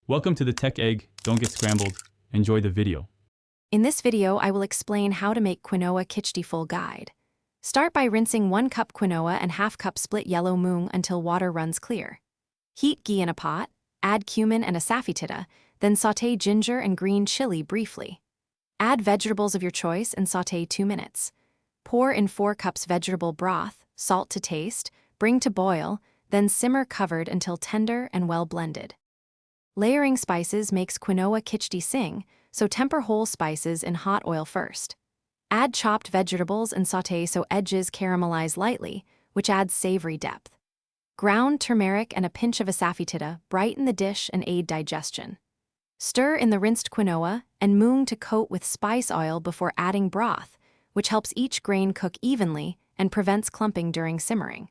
Welcome to the Tech Egg. Don't get scrambled. Enjoy the video. In this video, I will explain how to make Quinoa Khichdi full guide. Start by rinsing 1 cup quinoa and ½ cup split yellow moong until water runs clear. Heat ghee in a pot, add cumin and asafoetida, then sauté ginger and green chili briefly. Add vegetables of your choice and sauté 2 minutes. Pour in 4 cups vegetable broth, salt to taste, bring to boil, then simmer covered until tender and well blended. Layering spices makes Quinoa Khichdi sing, so temper whole spices in hot oil first. Add chopped vegetables and sauté so edges caramelize lightly, which adds savory depth. Ground turmeric and a pinch of asafoetida brighten the dish and aid digestion. Stir in the rinsed quinoa and moong to coat with spice oil before adding broth, which helps each grain cook evenly and prevents clumping during simmering.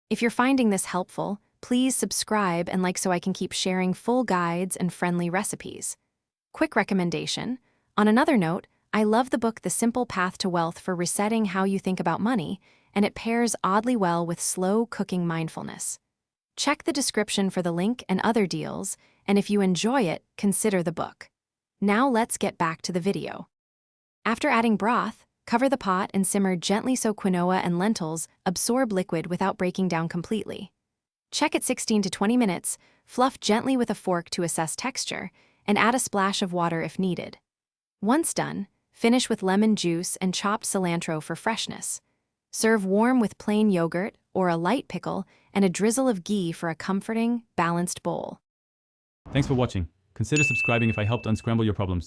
If you're finding this helpful, please subscribe and like so I can keep sharing full guides and friendly recipes. Quick recommendation. On another note, I love the book The Simple Path to Wealth for resetting how you think about money, and it pairs oddly well with slow cooking mindfulness. Check the description for the link and other deals, and if you enjoy it, consider the book. Now let's get back to the video. After adding broth, cover the pot and simmer gently so quinoa and lentils absorb liquid without breaking down completely. Check at 16 to 20 minutes, fluff gently with a fork to assess texture, and add a splash of water if needed. Once done, finish with lemon juice and chopped cilantro for freshness. Serve warm with plain yogurt or a light pickle and a drizzle of ghee for a comforting, balanced bowl. Thanks for watching. Consider subscribing if I helped unscramble your problems.